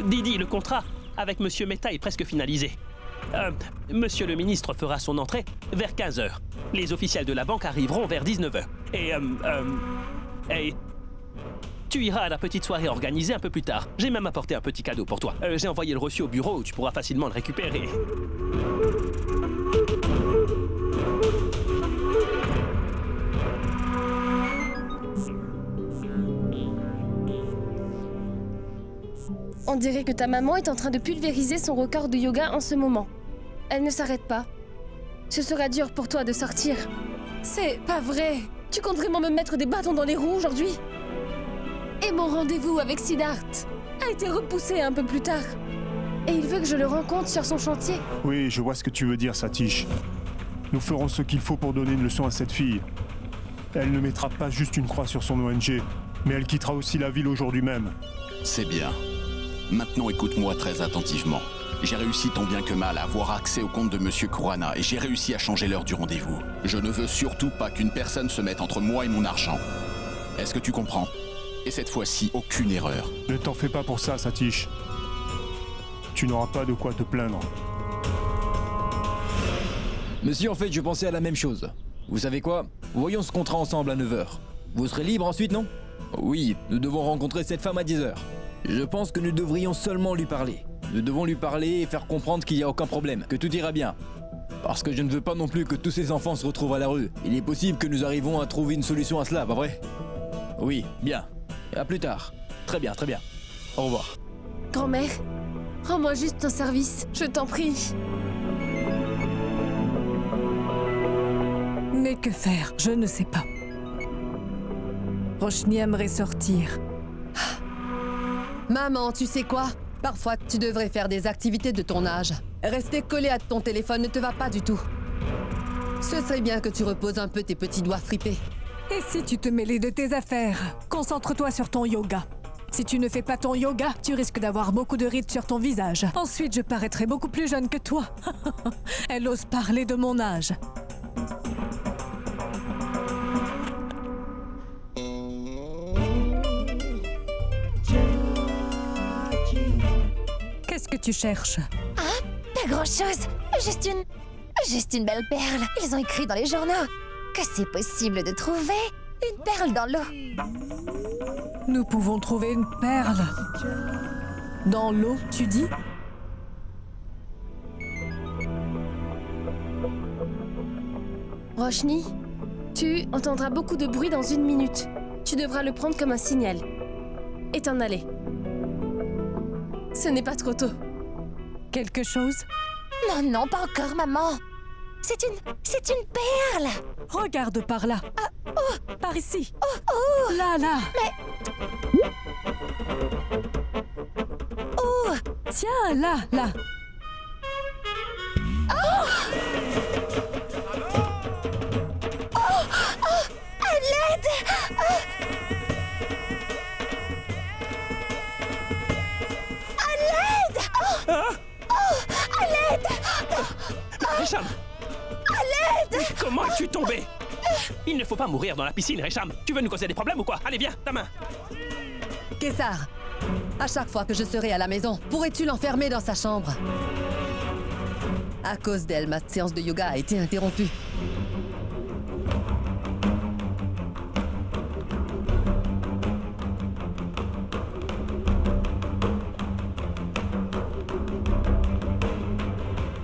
Didi, le contrat avec Monsieur Mehta est presque finalisé. Monsieur le ministre fera son entrée vers 15h. Les officiels de la banque arriveront vers 19h. Et tu iras à la petite soirée organisée un peu plus tard. J'ai même apporté un petit cadeau pour toi. J'ai envoyé le reçu au bureau où tu pourras facilement le récupérer. On dirait que ta maman est en train de pulvériser son record de yoga en ce moment. Elle ne s'arrête pas. Ce sera dur pour toi de sortir. C'est pas vrai. Tu comptes vraiment me mettre des bâtons dans les roues aujourd'hui? Et mon rendez-vous avec Siddharth a été repoussé un peu plus tard. Et il veut que je le rencontre sur son chantier. Oui, je vois ce que tu veux dire, Satish. Nous ferons ce qu'il faut pour donner une leçon à cette fille. Elle ne mettra pas juste une croix sur son ONG, mais elle quittera aussi la ville aujourd'hui même. C'est bien. Maintenant, écoute-moi très attentivement. J'ai réussi tant bien que mal à avoir accès au compte de Monsieur Kurana et j'ai réussi à changer l'heure du rendez-vous. Je ne veux surtout pas qu'une personne se mette entre moi et mon argent. Est-ce que tu comprends? Et cette fois-ci, aucune erreur. Ne t'en fais pas pour ça, Satish. Tu n'auras pas de quoi te plaindre. Monsieur, en fait, je pensais à la même chose. Vous savez quoi? Voyons ce contrat ensemble à 9h. Vous serez libre ensuite, non? Oui, nous devons rencontrer cette femme à 10h. Je pense que nous devrions seulement lui parler. Nous devons lui parler et faire comprendre qu'il n'y a aucun problème, que tout ira bien. Parce que je ne veux pas non plus que tous ces enfants se retrouvent à la rue. Il est possible que nous arrivons à trouver une solution à cela, pas vrai? Oui, bien. Et à plus tard. Très bien, très bien. Au revoir. Grand-mère, rends-moi juste un service, je t'en prie. Mais que faire? Je ne sais pas. Roshni aimerait sortir. Maman, tu sais quoi? Parfois, tu devrais faire des activités de ton âge. Rester collé à ton téléphone ne te va pas du tout. Ce serait bien que tu reposes un peu tes petits doigts fripés. Et si tu te mêlais de tes affaires? Concentre-toi sur ton yoga. Si tu ne fais pas ton yoga, tu risques d'avoir beaucoup de rides sur ton visage. Ensuite, je paraîtrai beaucoup plus jeune que toi. Elle ose parler de mon âge. Qu'est-ce que tu cherches? Ah, pas grand-chose. Juste une belle perle. Ils ont écrit dans les journaux que c'est possible de trouver une perle dans l'eau. Nous pouvons trouver une perle. Dans l'eau, tu dis? Roshni, tu entendras beaucoup de bruit dans 1 minute. Tu devras le prendre comme un signal. Et t'en aller. Ce n'est pas trop tôt. Quelque chose? Non, non, pas encore, maman. C'est une perle. Regarde par là. Par ici. Oh, Là. mais... Oh, Tiens, là. à l'aide. À l'aide. Resham! À l'aide. Comment es-tu tombé? Il ne faut pas mourir dans la piscine, Resham. Tu veux nous causer des problèmes ou quoi? Allez, viens, ta main. Kessar, à chaque fois que je serai à la maison, pourrais-tu l'enfermer dans sa chambre? À cause d'elle, ma séance de yoga a été interrompue.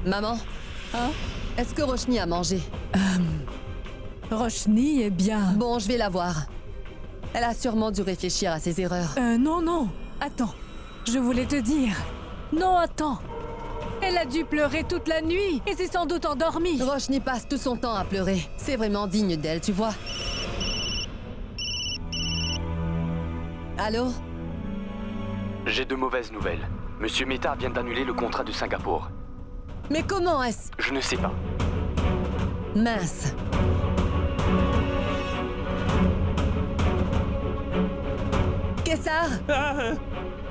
Maman? Hein? Est-ce que Roshni a mangé? Roshni est bien... Bon, je vais la voir. Elle a sûrement dû réfléchir à ses erreurs. Non. Attends. Je voulais te dire... Non, attends. Elle a dû pleurer toute la nuit et s'est sans doute endormie. Roshni passe tout son temps à pleurer. C'est vraiment digne d'elle, tu vois. Allô? J'ai de mauvaises nouvelles. Monsieur Mehta vient d'annuler le contrat de Singapour. Mais comment est-ce? Je ne sais pas. Mince. Kessar?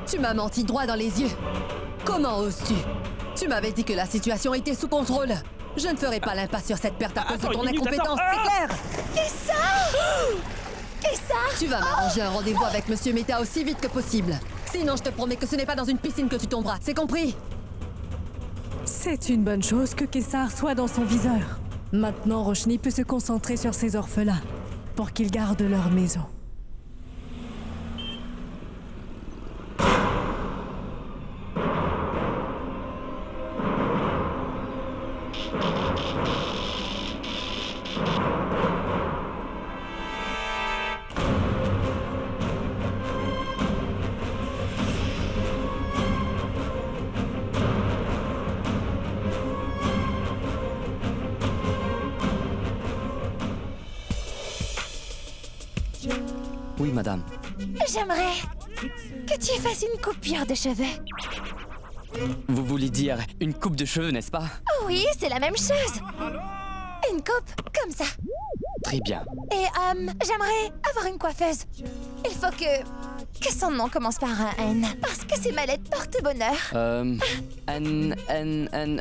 Tu m'as menti droit dans les yeux. Comment oses-tu? Tu m'avais dit que la situation était sous contrôle. Je ne ferai pas l'impasse sur cette perte à cause de ton incompétence, c'est clair? Kessar! Tu vas m'arranger un rendez-vous avec Monsieur Mehta aussi vite que possible. Sinon, je te promets que ce n'est pas dans une piscine que tu tomberas, c'est compris? C'est une bonne chose que Kessar soit dans son viseur. Maintenant, Roshni peut se concentrer sur ses orphelins pour qu'ils gardent leur maison. Oui, madame. J'aimerais que tu fasses une coupure de cheveux. Vous voulez dire une coupe de cheveux, n'est-ce pas? Oui, c'est la même chose. Une coupe comme ça. Très bien. Et j'aimerais avoir une coiffeuse. Il faut que son nom commence par un N. Parce que ces mallettes portent bonheur.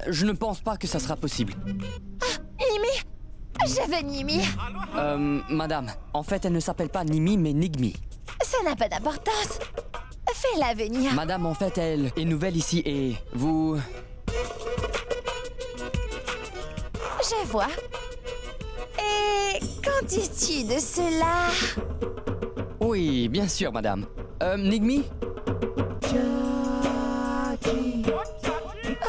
Je ne pense pas que ça sera possible. Ah, Nimi. Je veux Nimi. Madame, en fait, elle ne s'appelle pas Nimi, mais Nigmi. Ça n'a pas d'importance. Fais-la venir. Madame, en fait, elle est nouvelle ici et vous... Je vois. Et qu'en dis-tu de cela? Oui, bien sûr, madame. Nigmi?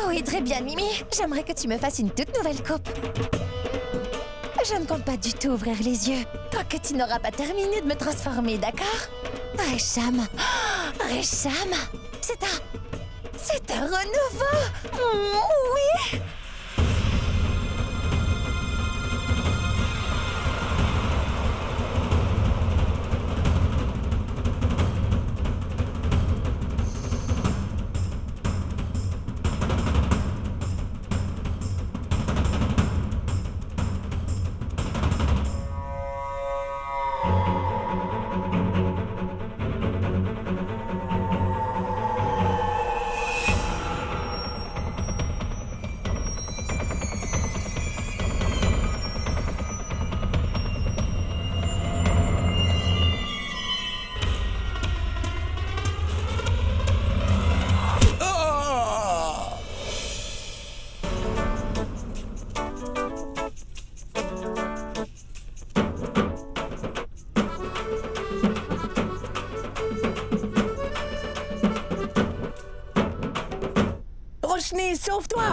Oui, très bien, Mimi. J'aimerais que tu me fasses une toute nouvelle coupe. Je ne compte pas du tout ouvrir les yeux tant que tu n'auras pas terminé de me transformer, d'accord? Resham. Oh, Resham. C'est un renouveau. Oui. Roshni, sauve-toi!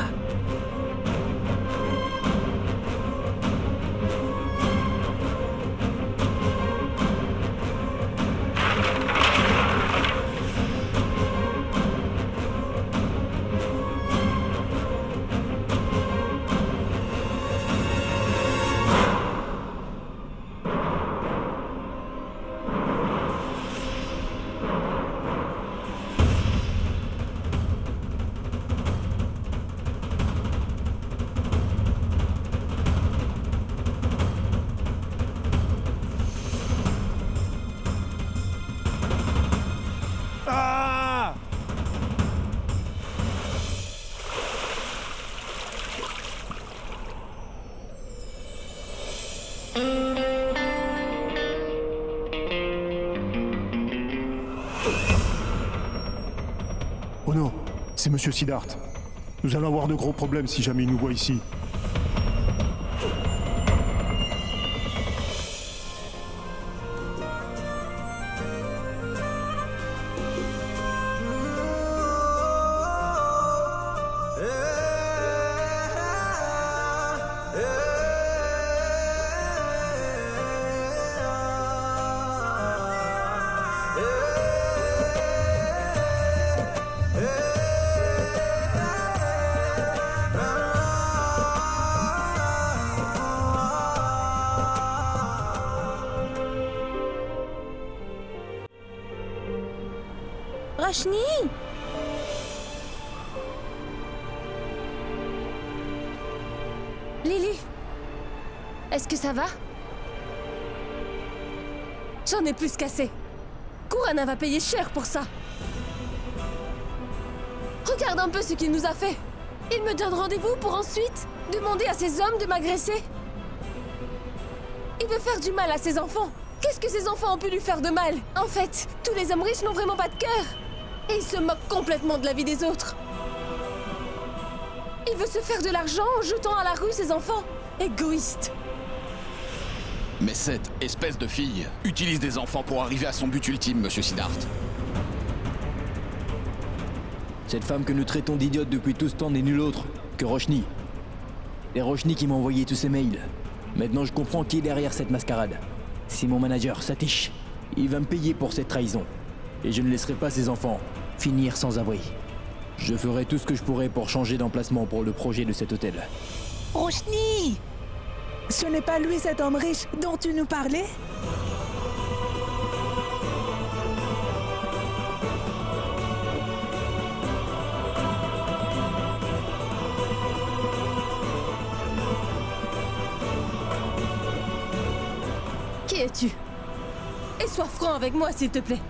Oh non, c'est Monsieur Siddharth. Nous allons avoir de gros problèmes si jamais il nous voit ici. Roshni! Lily! Est-ce que ça va? J'en ai plus qu'assez. Kurana va payer cher pour ça. Regarde un peu ce qu'il nous a fait. Il me donne rendez-vous pour ensuite demander à ces hommes de m'agresser. Il veut faire du mal à ses enfants. Qu'est-ce que ces enfants ont pu lui faire de mal? En fait, tous les hommes riches n'ont vraiment pas de cœur. Et il se moque complètement de la vie des autres. Il veut se faire de l'argent en jetant à la rue ses enfants. Égoïste. Mais cette espèce de fille utilise des enfants pour arriver à son but ultime, monsieur Siddharth. Cette femme que nous traitons d'idiote depuis tout ce temps n'est nulle autre que Roshni. C'est Roshni qui m'a envoyé tous ces mails. Maintenant je comprends qui est derrière cette mascarade. C'est mon manager, Satish. Il va me payer pour cette trahison. Et je ne laisserai pas ces enfants finir sans abri. Je ferai tout ce que je pourrai pour changer d'emplacement pour le projet de cet hôtel. Roshni! Ce n'est pas lui cet homme riche dont tu nous parlais? Qui es-tu? Et sois franc avec moi, s'il te plaît.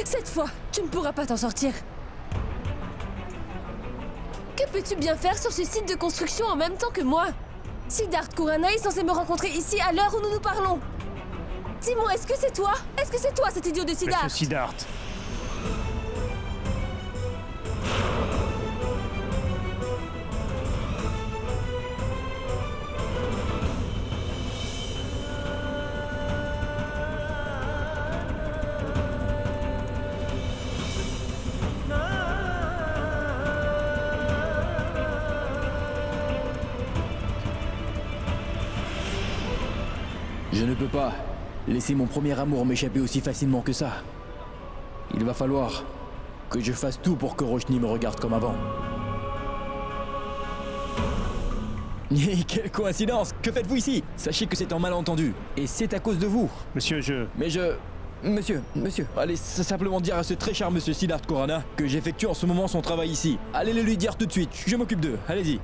Cette fois, tu ne pourras pas t'en sortir. Que peux-tu bien faire sur ce site de construction en même temps que moi? Siddharth Khurana est censé me rencontrer ici à l'heure où nous nous parlons. Dis-moi, est-ce que c'est toi? Est-ce que c'est toi cet idiot de Siddharth? Monsieur Siddharth. Je ne peux pas laisser mon premier amour m'échapper aussi facilement que ça. Il va falloir que je fasse tout pour que Roshni me regarde comme avant. Et quelle coïncidence! Que faites-vous ici? Sachez que c'est un malentendu. Et c'est à cause de vous. Monsieur, Mais Monsieur, allez simplement dire à ce très cher monsieur Siddharth Khurana que j'effectue en ce moment son travail ici. Allez le lui dire tout de suite, je m'occupe d'eux, allez-y.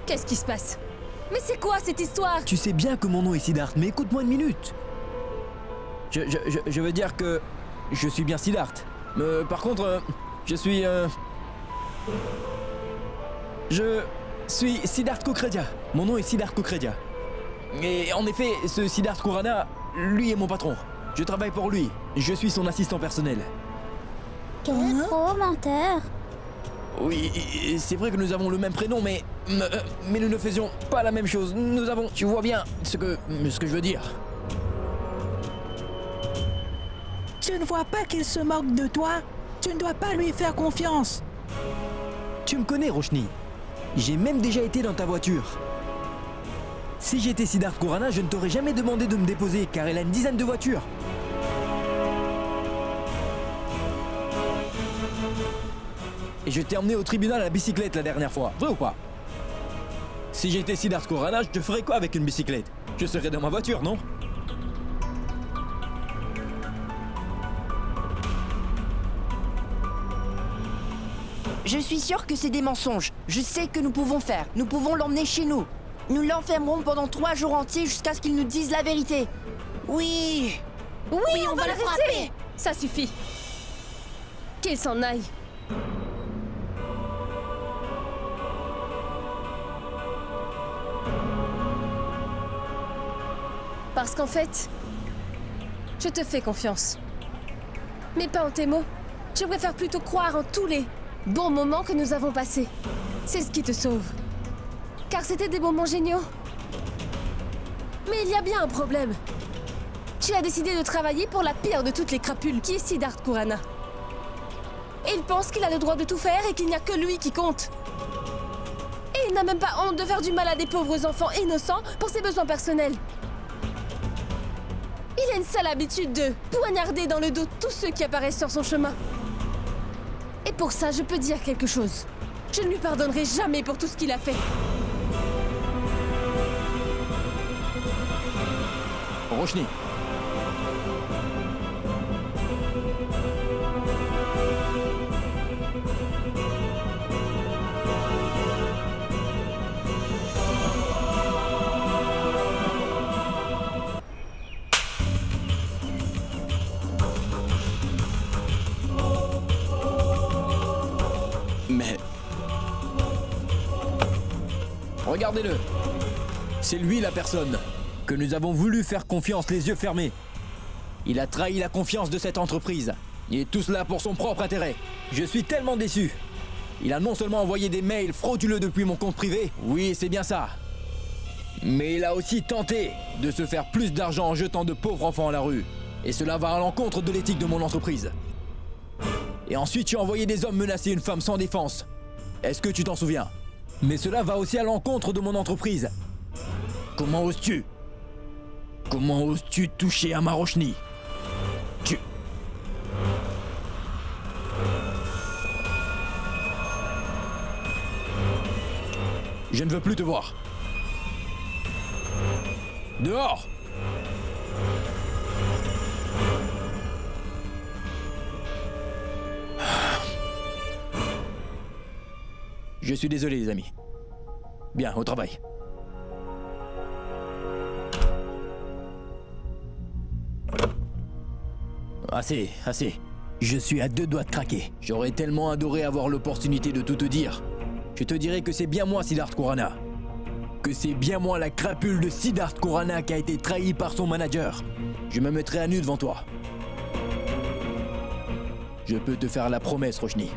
Qu'est-ce qui se passe? Mais c'est quoi cette histoire? Tu sais bien que mon nom est Siddharth, mais écoute-moi une minute. Je veux dire que je suis bien Siddharth. Par contre, je suis Siddharth Kokredia. Mon nom est Siddharth Kokredia. Et en effet, ce Siddharth Khurana, lui est mon patron. Je travaille pour lui. Je suis son assistant personnel. Quel gros menteur! Oui, c'est vrai que nous avons le même prénom, mais nous ne faisions pas la même chose. Nous avons... Tu vois bien ce que je veux dire. Tu ne vois pas qu'il se moque de toi? Tu ne dois pas lui faire confiance. Tu me connais, Roshni. J'ai même déjà été dans ta voiture. Si j'étais Siddharth Khurana, je ne t'aurais jamais demandé de me déposer, car elle a une dizaine de voitures. Et je t'ai emmené au tribunal à la bicyclette la dernière fois, vrai ou pas? Si j'étais Siddharth Khurana, je te ferais quoi avec une bicyclette? Je serais dans ma voiture, non? Je suis sûr que c'est des mensonges. Je sais que nous pouvons faire. Nous pouvons l'emmener chez nous. Nous l'enfermerons pendant 3 jours entiers jusqu'à ce qu'il nous dise la vérité. Oui! Oui, on va le frapper! Ça suffit. Qu'il s'en aille. Parce qu'en fait, je te fais confiance. Mais pas en tes mots. Je préfère plutôt croire en tous les bons moments que nous avons passés. C'est ce qui te sauve. Car c'était des moments géniaux. Mais il y a bien un problème. Tu as décidé de travailler pour la pire de toutes les crapules, qui est Siddharth Khurana. Et il pense qu'il a le droit de tout faire et qu'il n'y a que lui qui compte. Et il n'a même pas honte de faire du mal à des pauvres enfants innocents pour ses besoins personnels. Il a une sale habitude de poignarder dans le dos tous ceux qui apparaissent sur son chemin. Et pour ça, je peux dire quelque chose. Je ne lui pardonnerai jamais pour tout ce qu'il a fait. Roshni. Mais... Regardez-le. C'est lui la personne. que nous avons voulu faire confiance les yeux fermés. Il a trahi la confiance de cette entreprise. Et tout cela pour son propre intérêt. Je suis tellement déçu. Il a non seulement envoyé des mails frauduleux depuis mon compte privé, oui, c'est bien ça. Mais il a aussi tenté de se faire plus d'argent en jetant de pauvres enfants à la rue. Et cela va à l'encontre de l'éthique de mon entreprise. Et ensuite, tu as envoyé des hommes menacer une femme sans défense. Est-ce que tu t'en souviens? Mais cela va aussi à l'encontre de mon entreprise. Comment oses-tu? Comment oses-tu toucher à ma Roshni? Je ne veux plus te voir. Dehors! Je suis désolé, les amis. Bien, au travail. Assez, assez. Je suis à 2 doigts de craquer. J'aurais tellement adoré avoir l'opportunité de tout te dire. Je te dirais que c'est bien moi, Siddharth Khurana. Que c'est bien moi la crapule de Siddharth Khurana qui a été trahi par son manager. Je me mettrai à nu devant toi. Je peux te faire la promesse, Roshni.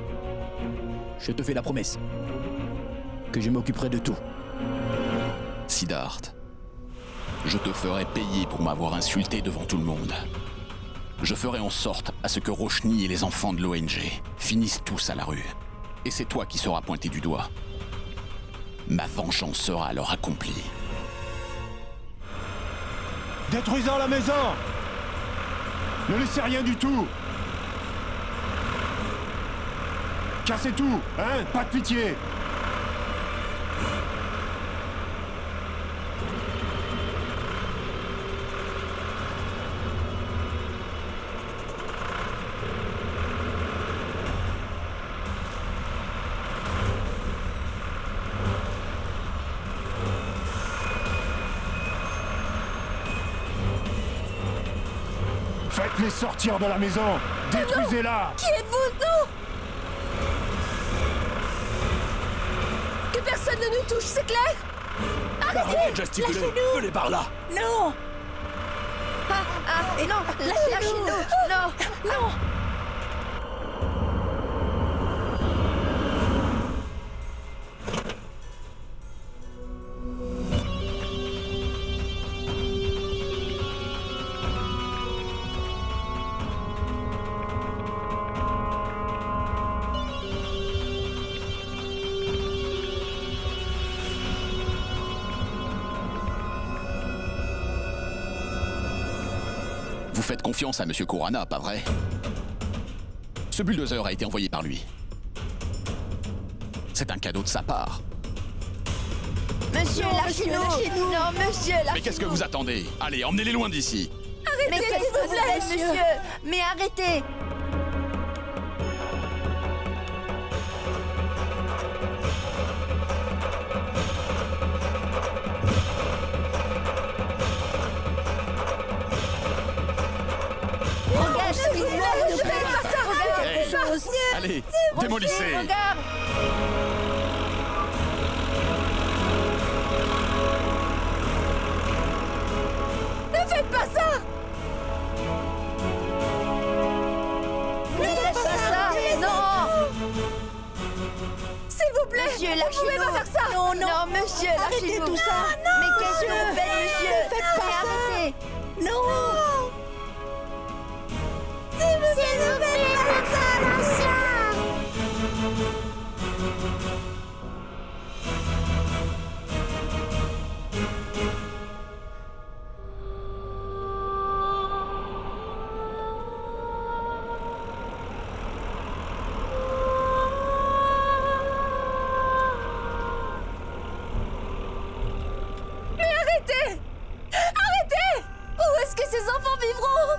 Je te fais la promesse. Que je m'occuperai de tout. Siddharth, je te ferai payer pour m'avoir insulté devant tout le monde. Je ferai en sorte à ce que Roshni et les enfants de l'ONG finissent tous à la rue. Et c'est toi qui seras pointé du doigt. Ma vengeance sera alors accomplie. Détruisons la maison! Ne laissez rien du tout! Cassez tout, hein? Pas de pitié! Faites-les sortir de la maison! Détruisez-la! Qui êtes-vous, non? Que personne ne nous touche, c'est clair? Arrêtez! Gesticuler! Venez par là! Non! Et non, lâchez-nous! Non, non! Vous faites confiance à Monsieur Khurana, pas vrai? Ce bulldozer a été envoyé par lui. C'est un cadeau de sa part. Monsieur, lâchez-nous! Non, monsieur, lâchez-nous! Mais qu'est-ce que vous attendez? Allez, emmenez-les loin d'ici! Mais qu'est-ce que vous faites, monsieur? Mais arrêtez! Allez, démolissez! Regarde! Ne faites pas ça! Ne faites pas ça! Non! S'il vous plaît! Monsieur, vous pouvez lâchez-nous! pas faire ça! Non, non! Non, monsieur, lâchez-nous! tout ça! Mais qu'est-ce que vous faites, monsieur? Ne faites pas ça! Arrêtez! Non! S'il vous plaît, faites ça, l'ancien! Mais arrêtez! Arrêtez! Où est-ce que ces enfants vivront?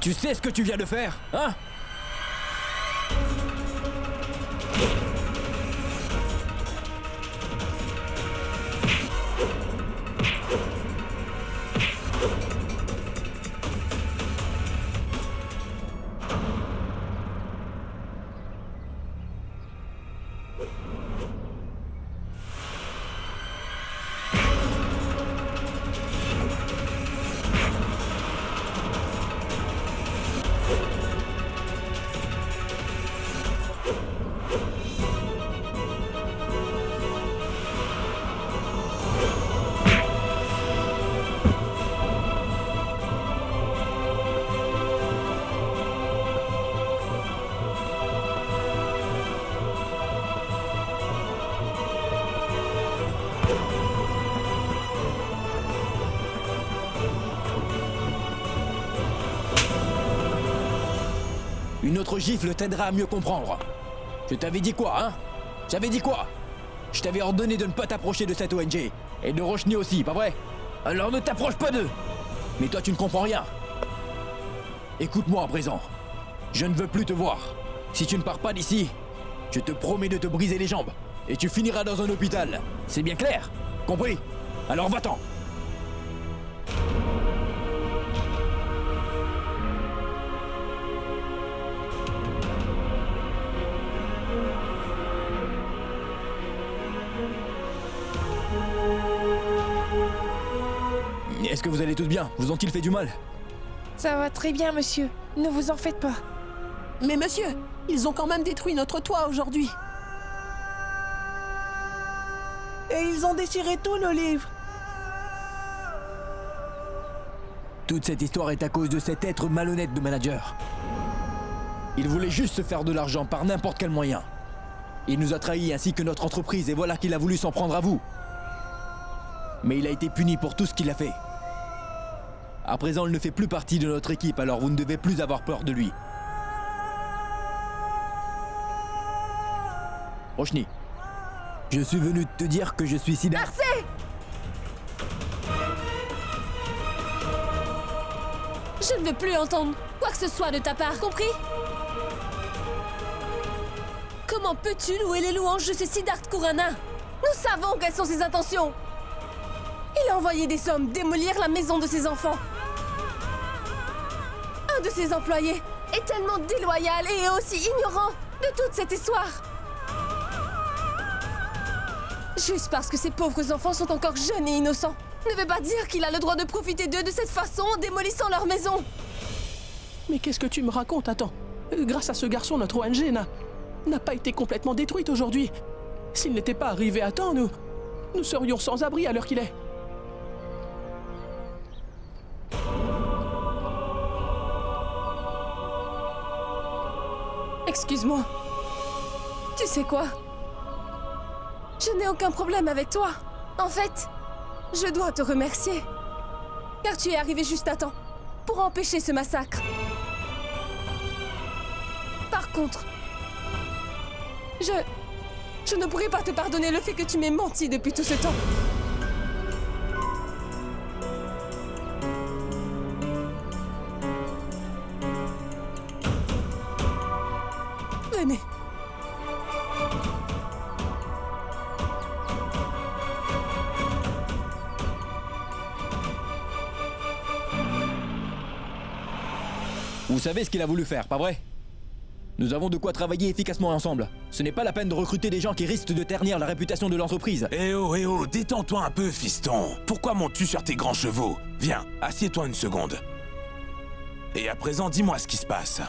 Tu sais ce que tu viens de faire, hein? Une autre gifle t'aidera à mieux comprendre. Je t'avais dit quoi, hein? J'avais dit quoi? Je t'avais ordonné de ne pas t'approcher de cette ONG. Et de Roshni aussi, pas vrai? Alors ne t'approche pas d'eux! Mais toi tu ne comprends rien. Écoute-moi à présent. Je ne veux plus te voir. Si tu ne pars pas d'ici, je te promets de te briser les jambes. Et tu finiras dans un hôpital. C'est bien clair? Compris? Alors va-t'en! Est-ce que vous allez tous bien? Vous ont-ils fait du mal? Ça va très bien, monsieur. Ne vous en faites pas. Mais monsieur, ils ont quand même détruit notre toit aujourd'hui. Et ils ont déchiré tous nos livres. Toute cette histoire est à cause de cet être malhonnête de manager. Il voulait juste se faire de l'argent par n'importe quel moyen. Il nous a trahis ainsi que notre entreprise et voilà qu'il a voulu s'en prendre à vous. Mais il a été puni pour tout ce qu'il a fait. À présent, il ne fait plus partie de notre équipe, alors vous ne devez plus avoir peur de lui. Roshni, je suis venu te dire que je suis Siddharth. Assez! Je ne veux plus entendre quoi que ce soit de ta part, compris? Comment peux-tu louer les louanges de ce Siddharth Khurana? Nous savons quelles sont ses intentions. Il a envoyé des hommes démolir la maison de ses enfants. Un de ses employés est tellement déloyal et aussi ignorant de toute cette histoire. Juste parce que ces pauvres enfants sont encore jeunes et innocents ne veut pas dire qu'il a le droit de profiter d'eux de cette façon en démolissant leur maison. Mais qu'est-ce que tu me racontes? Attends. Grâce à ce garçon, notre ONG n'a pas été complètement détruite aujourd'hui. S'il n'était pas arrivé à temps, nous serions sans abri à l'heure qu'il est. Excuse-moi. Tu sais quoi? Je n'ai aucun problème avec toi. En fait, je dois te remercier. Car tu es arrivé juste à temps pour empêcher ce massacre. Par contre, je ne pourrai pas te pardonner le fait que tu m'aies menti depuis tout ce temps. Venez. Vous savez ce qu'il a voulu faire, pas vrai? Nous avons de quoi travailler efficacement ensemble. Ce n'est pas la peine de recruter des gens qui risquent de ternir la réputation de l'entreprise. Eh oh, détends-toi un peu, fiston. Pourquoi montes-tu sur tes grands chevaux? Viens, assieds-toi une seconde. Et à présent, dis-moi ce qui se passe.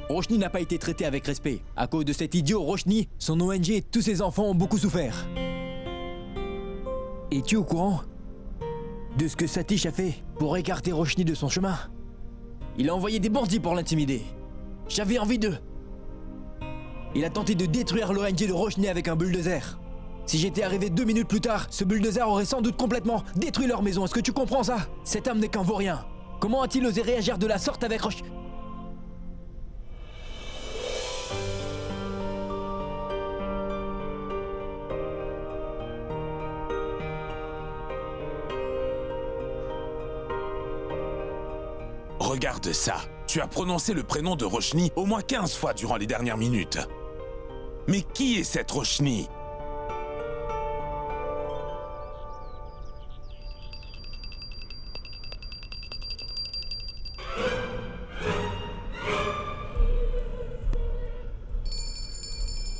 Roshni n'a pas été traité avec respect. À cause de cet idiot Roshni, son ONG et tous ses enfants ont beaucoup souffert. Es-tu au courant de ce que Satish a fait pour écarter Roshni de son chemin? Il a envoyé des bandits pour l'intimider. J'avais envie d'eux. Il a tenté de détruire l'ONG de Roshni avec un bulldozer. Si j'étais arrivé 2 minutes plus tard, ce bulldozer aurait sans doute complètement détruit leur maison. Est-ce que tu comprends ça? Cet homme n'est qu'un vaurien. Comment a-t-il osé réagir de la sorte avec Roshni? Regarde ça. Tu as prononcé le prénom de Roshni au moins 15 fois durant les dernières minutes. Mais qui est cette Roshni?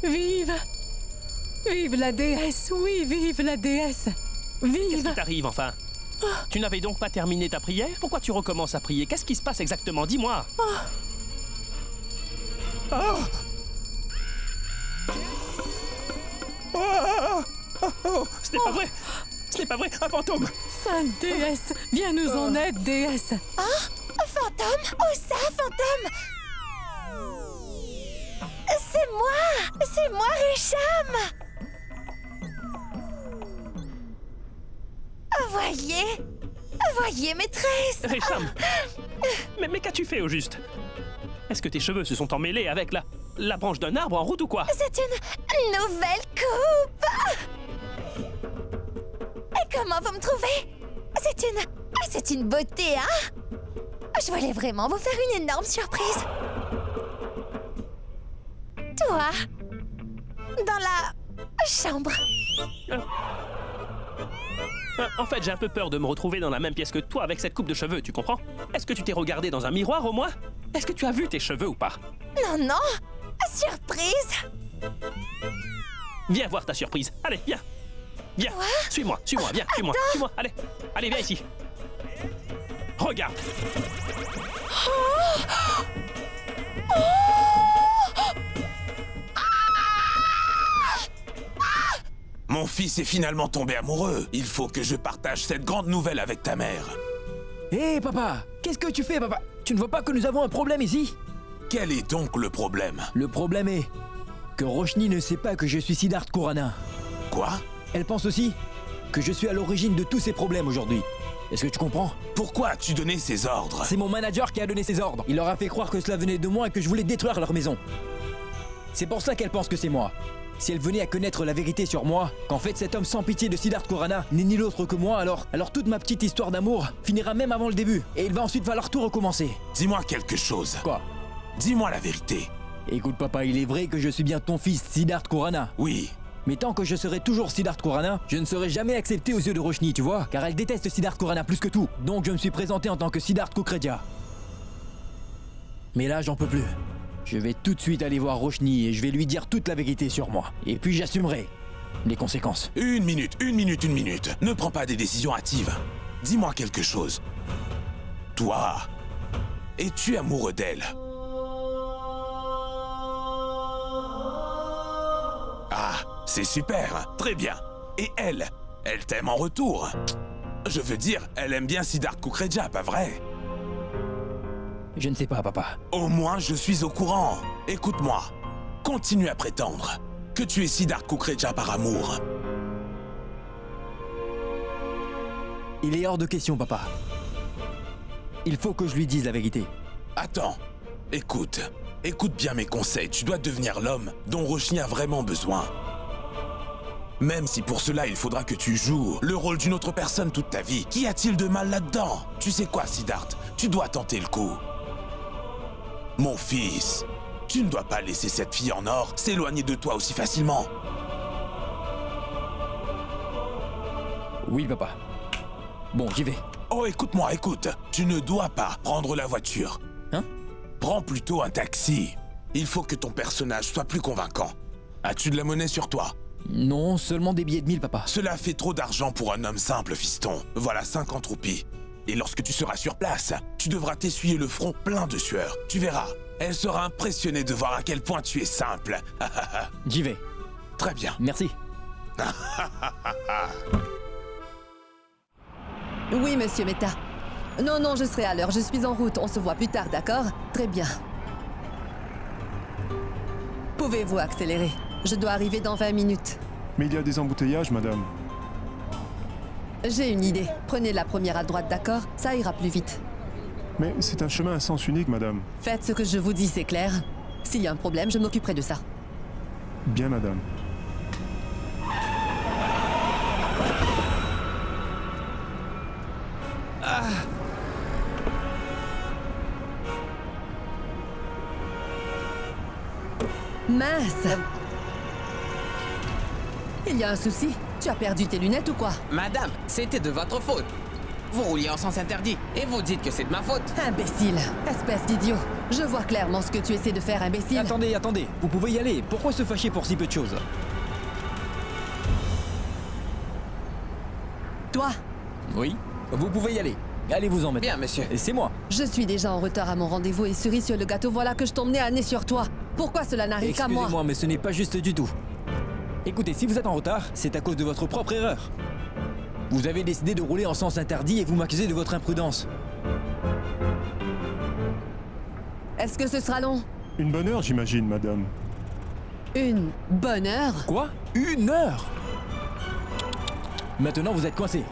Vive! Vive la déesse! Oui, vive la déesse! Qu'est-ce Vive! qui t'arrive enfin? Tu n'avais donc pas terminé ta prière? Pourquoi tu recommences à prier? Qu'est-ce qui se passe exactement? Dis-moi. Ce n'est pas vrai! Ce n'est pas vrai! Un fantôme! Sainte déesse! Viens nous en aide, déesse! Un fantôme? Où ça, fantôme? C'est moi! C'est moi, Richam! Voyez, maîtresse! Richam! Mais qu'as-tu fait au juste? Est-ce que tes cheveux se sont emmêlés avec la branche d'un arbre en route ou quoi? C'est une nouvelle coupe! Et comment vous me trouvez? C'est une beauté, hein? Je voulais vraiment vous faire une énorme surprise. Toi, dans la chambre. En fait, j'ai un peu peur de me retrouver dans la même pièce que toi avec cette coupe de cheveux, tu comprends? Est-ce que tu t'es regardé dans un miroir au moins? Est-ce que tu as vu tes cheveux ou pas? Non, surprise! Viens voir ta surprise. Allez, viens. Viens. Quoi? Suis-moi, viens, suis-moi. Allez, viens ici. Regarde. Mon fils est finalement tombé amoureux. Il faut que je partage cette grande nouvelle avec ta mère. Hé papa, qu'est-ce que tu fais papa? Tu ne vois pas que nous avons un problème ici? Quel est donc le problème? Le problème est que Roshni ne sait pas que je suis Siddharth Khurana. Quoi? Elle pense aussi que je suis à l'origine de tous ces problèmes aujourd'hui. Est-ce que tu comprends? Pourquoi as-tu donné ces ordres? C'est mon manager qui a donné ces ordres. Il leur a fait croire que cela venait de moi et que je voulais détruire leur maison. C'est pour ça qu'elle pense que c'est moi. Si elle venait à connaître la vérité sur moi, qu'en fait cet homme sans pitié de Siddharth Khurana n'est ni l'autre que moi, alors toute ma petite histoire d'amour finira même avant le début. Et il va ensuite falloir tout recommencer. Dis-moi quelque chose. Quoi? Dis-moi la vérité. Écoute papa, il est vrai que je suis bien ton fils, Siddharth Khurana. Oui. Mais tant que je serai toujours Siddharth Khurana, je ne serai jamais accepté aux yeux de Roshni, tu vois? Car elle déteste Siddharth Khurana plus que tout. Donc je me suis présenté en tant que Siddharth Kukreja. Mais là, j'en peux plus. Je vais tout de suite aller voir Roshni et je vais lui dire toute la vérité sur moi. Et puis j'assumerai les conséquences. Une minute. Ne prends pas des décisions hâtives. Dis-moi quelque chose. Toi, es-tu amoureux d'elle? Ah, c'est super, très bien. Et elle t'aime en retour. Je veux dire, elle aime bien Siddharth Kukreja, pas vrai? Je ne sais pas, papa. Au moins, je suis au courant. Écoute-moi. Continue à prétendre que tu es Siddharth Kukreja par amour. Il est hors de question, papa. Il faut que je lui dise la vérité. Attends. Écoute bien mes conseils. Tu dois devenir l'homme dont Roshni a vraiment besoin. Même si pour cela, il faudra que tu joues le rôle d'une autre personne toute ta vie. Qu'y a-t-il de mal là-dedans? Tu sais quoi, Siddharth? Tu dois tenter le coup. Mon fils, tu ne dois pas laisser cette fille en or s'éloigner de toi aussi facilement. Oui, papa. Bon, j'y vais. Oh, écoute-moi. Tu ne dois pas prendre la voiture. Hein? Prends plutôt un taxi. Il faut que ton personnage soit plus convaincant. As-tu de la monnaie sur toi? Non, seulement des billets de 1000, papa. Cela fait trop d'argent pour un homme simple, fiston. Voilà 50 roupies. Et lorsque tu seras sur place, tu devras t'essuyer le front plein de sueur. Tu verras, elle sera impressionnée de voir à quel point tu es simple. J'y vais. Très bien. Merci. Oui, monsieur Mehta. Non, je serai à l'heure. Je suis en route. On se voit plus tard, d'accord? Très bien. Pouvez-vous accélérer? Je dois arriver dans 20 minutes. Mais il y a des embouteillages, madame. J'ai une idée. Prenez la première à droite, d'accord? Ça ira plus vite. Mais c'est un chemin à sens unique, madame. Faites ce que je vous dis, c'est clair? S'il y a un problème, je m'occuperai de ça. Bien, madame. Mince! Il y a un souci? Tu as perdu tes lunettes ou quoi? Madame, c'était de votre faute. Vous rouliez en sens interdit et vous dites que c'est de ma faute. Imbécile! Espèce d'idiot! Je vois clairement ce que tu essaies de faire, imbécile. Attendez, vous pouvez y aller. Pourquoi se fâcher pour si peu de choses? Toi? Oui, vous pouvez y aller. Allez-vous-en maintenant. Bien, monsieur. Et c'est moi. Je suis déjà en retard à mon rendez-vous et cerise sur le gâteau, voilà que je t'emmenais à nez sur toi. Pourquoi cela n'arrive qu'à moi? Excusez-moi, mais ce n'est pas juste du tout. Écoutez, si vous êtes en retard, c'est à cause de votre propre erreur. Vous avez décidé de rouler en sens interdit et vous m'accusez de votre imprudence. Est-ce que ce sera long? Une bonne heure, j'imagine, madame. Une bonne heure? Quoi? 1 heure? Maintenant, vous êtes coincé.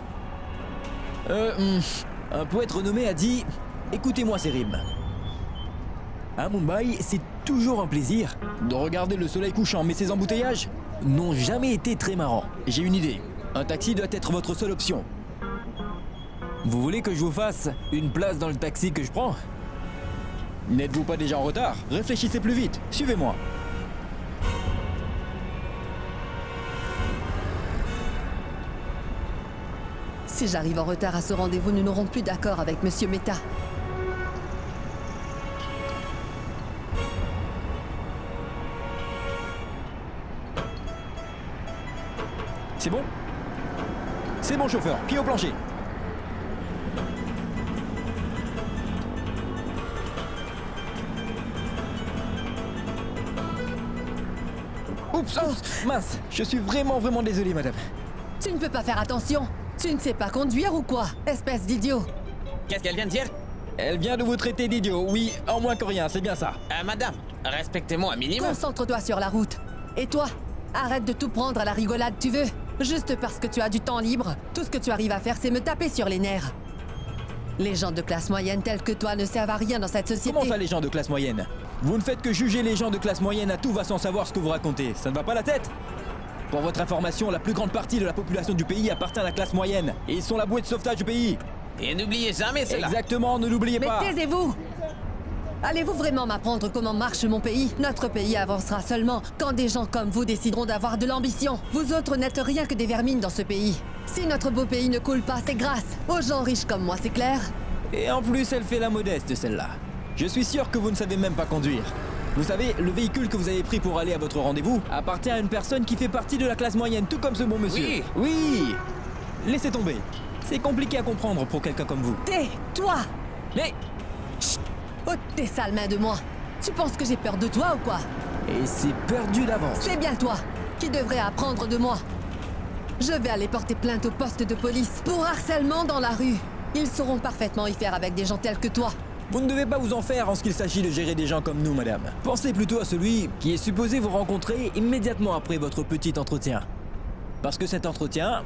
Un poète renommé a dit « Écoutez-moi ces rimes. À Mumbai, c'est toujours un plaisir de regarder le soleil couchant, mais ces embouteillages n'ont jamais été très marrants. J'ai une idée. Un taxi doit être votre seule option. Vous voulez que je vous fasse une place dans le taxi que je prends? N'êtes-vous pas déjà en retard? Réfléchissez plus vite. Suivez-moi. Si j'arrive en retard à ce rendez-vous, nous n'aurons plus d'accord avec Monsieur Mehta. C'est bon? C'est bon, chauffeur. Pied au plancher. Oups, mince. Je suis vraiment désolé, madame. Tu ne peux pas faire attention. Tu ne sais pas conduire ou quoi? Espèce d'idiot. Qu'est-ce qu'elle vient de dire? Elle vient de vous traiter d'idiot, oui, en moins que rien, c'est bien ça. Madame, respectez-moi un minimum. Concentre-toi sur la route. Et toi, arrête de tout prendre à la rigolade, tu veux? Juste parce que tu as du temps libre, tout ce que tu arrives à faire, c'est me taper sur les nerfs. Les gens de classe moyenne tels que toi ne servent à rien dans cette société. Comment ça, les gens de classe moyenne? Vous ne faites que juger les gens de classe moyenne à tout va sans savoir ce que vous racontez. Ça ne va pas la tête? Pour votre information, la plus grande partie de la population du pays appartient à la classe moyenne. Et ils sont la bouée de sauvetage du pays. Et n'oubliez jamais cela. Exactement, ne l'oubliez pas. Mais taisez-vous! Allez-vous vraiment m'apprendre comment marche mon pays? Notre pays avancera seulement quand des gens comme vous décideront d'avoir de l'ambition. Vous autres n'êtes rien que des vermines dans ce pays. Si notre beau pays ne coule pas, c'est grâce aux gens riches comme moi, c'est clair? Et en plus, elle fait la modeste, celle-là. Je suis sûr que vous ne savez même pas conduire. Vous savez, le véhicule que vous avez pris pour aller à votre rendez-vous appartient à une personne qui fait partie de la classe moyenne, tout comme ce bon monsieur. Oui. Oui. Laissez tomber. C'est compliqué à comprendre pour quelqu'un comme vous. Tais-toi! Mais... Chut! Ôte tes sales mains de moi. Tu penses que j'ai peur de toi ou quoi? Et c'est perdu d'avance. C'est bien toi qui devrais apprendre de moi. Je vais aller porter plainte au poste de police pour harcèlement dans la rue. Ils sauront parfaitement y faire avec des gens tels que toi. Vous ne devez pas vous en faire en ce qu'il s'agit de gérer des gens comme nous, madame. Pensez plutôt à celui qui est supposé vous rencontrer immédiatement après votre petit entretien. Parce que cet entretien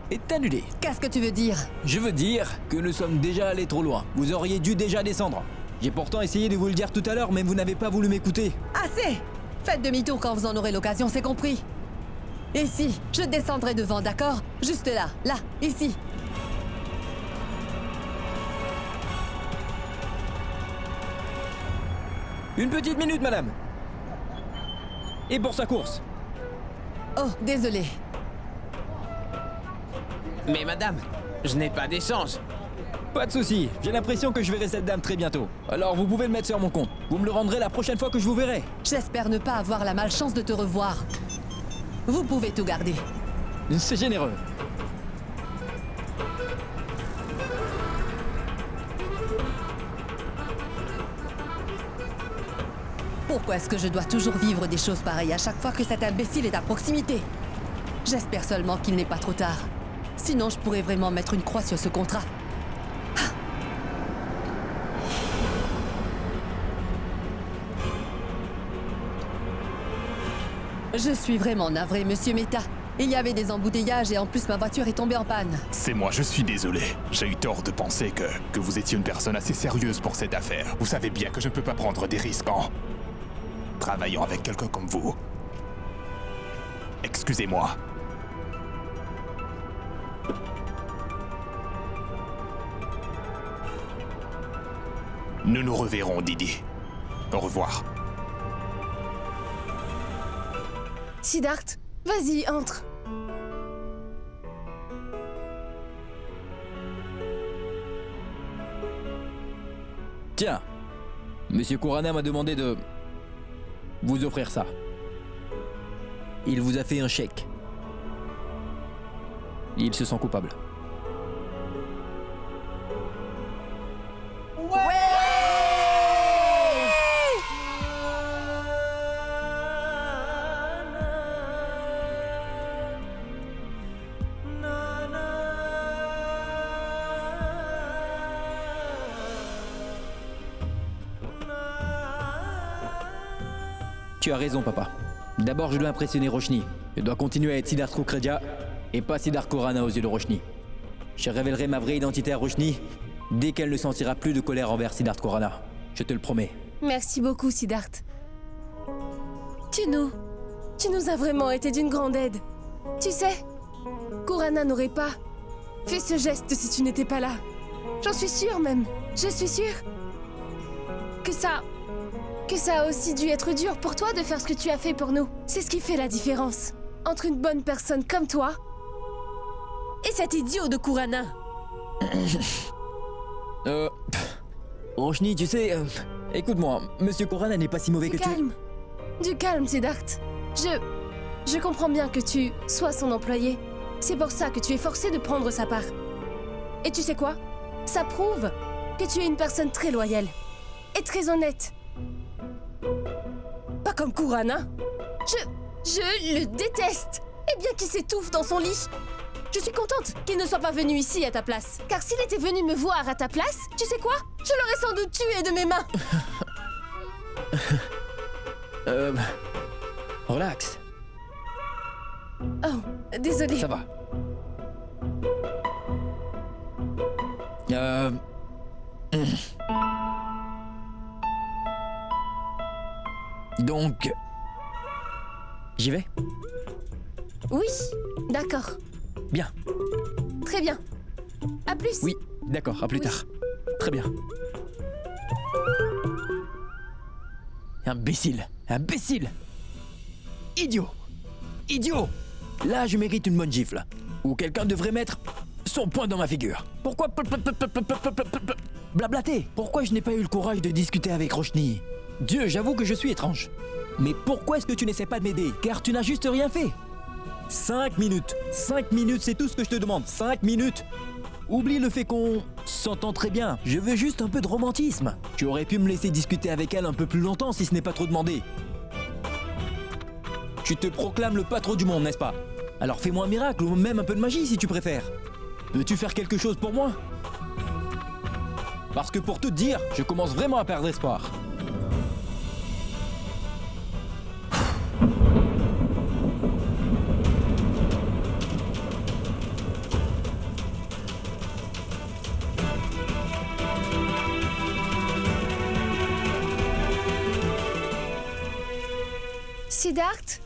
est annulé. Qu'est-ce que tu veux dire? Je veux dire que nous sommes déjà allés trop loin. Vous auriez dû déjà descendre. J'ai pourtant essayé de vous le dire tout à l'heure, mais vous n'avez pas voulu m'écouter. Assez! Faites demi-tour quand vous en aurez l'occasion, c'est compris. Ici, je descendrai devant, d'accord? Juste là, ici. Une petite minute, madame. Et pour sa course. Oh, désolé. Mais madame, je n'ai pas d'échange. Pas de souci, j'ai l'impression que je verrai cette dame très bientôt. Alors vous pouvez le mettre sur mon compte. Vous me le rendrez la prochaine fois que je vous verrai. J'espère ne pas avoir la malchance de te revoir. Vous pouvez tout garder. C'est généreux. Pourquoi est-ce que je dois toujours vivre des choses pareilles à chaque fois que cet imbécile est à proximité? J'espère seulement qu'il n'est pas trop tard. Sinon, je pourrais vraiment mettre une croix sur ce contrat. Je suis vraiment navré, Monsieur Mehta. Il y avait des embouteillages et en plus ma voiture est tombée en panne. C'est moi, je suis désolé. J'ai eu tort de penser que vous étiez une personne assez sérieuse pour cette affaire. Vous savez bien que je ne peux pas prendre des risques en travaillant avec quelqu'un comme vous. Excusez-moi. Nous nous reverrons, Didi. Au revoir. Siddharth, vas-y, entre. Tiens, Monsieur Kurana m'a demandé de vous offrir ça. Il vous a fait un chèque. Il se sent coupable. Tu as raison, papa. D'abord, je dois impressionner Roshni. Je dois continuer à être Siddharth Kukreja et pas Siddharth Kurana aux yeux de Roshni. Je révélerai ma vraie identité à Roshni dès qu'elle ne sentira plus de colère envers Siddharth Kurana. Je te le promets. Merci beaucoup, Siddharth. Tu nous as vraiment été d'une grande aide. Tu sais, Kurana n'aurait pas fait ce geste si tu n'étais pas là. J'en suis sûre même. Je suis sûre que ça a aussi dû être dur pour toi de faire ce que tu as fait pour nous. C'est ce qui fait la différence entre une bonne personne comme toi et cet idiot de Kurana. Roshni, tu sais, écoute-moi, Monsieur Kurana n'est pas si mauvais que tu... Du calme, Siddharth. Je comprends bien que tu sois son employé. C'est pour ça que tu es forcé de prendre sa part. Et tu sais quoi? Ça prouve que tu es une personne très loyale et très honnête. Pas comme Kurana. Je le déteste. Et bien qu'il s'étouffe dans son lit. Je suis contente qu'il ne soit pas venu ici à ta place. Car s'il était venu me voir à ta place, tu sais quoi? Je l'aurais sans doute tué de mes mains. Relax. Oh, désolé. Ça va. Donc... J'y vais? Oui, d'accord. Bien. Très bien. À plus. Oui, d'accord, à plus tard. Très bien. Imbécile. Imbécile. Idiot. Idiot. Là, je mérite une bonne gifle. Ou quelqu'un devrait mettre son poing dans ma figure. Pourquoi blablater? Pourquoi je n'ai pas eu le courage de discuter avec Roshni? Dieu, j'avoue que je suis étrange. Mais pourquoi est-ce que tu n'essaies pas de m'aider? Car tu n'as juste rien fait. 5 minutes. 5 minutes, c'est tout ce que je te demande. 5 minutes. Oublie le fait qu'on s'entend très bien. Je veux juste un peu de romantisme. Tu aurais pu me laisser discuter avec elle un peu plus longtemps si ce n'est pas trop demandé. Tu te proclames le patron du monde, n'est-ce pas? Alors fais-moi un miracle ou même un peu de magie si tu préfères. Peux-tu faire quelque chose pour moi? Parce que pour tout te dire, je commence vraiment à perdre espoir. Siddharth,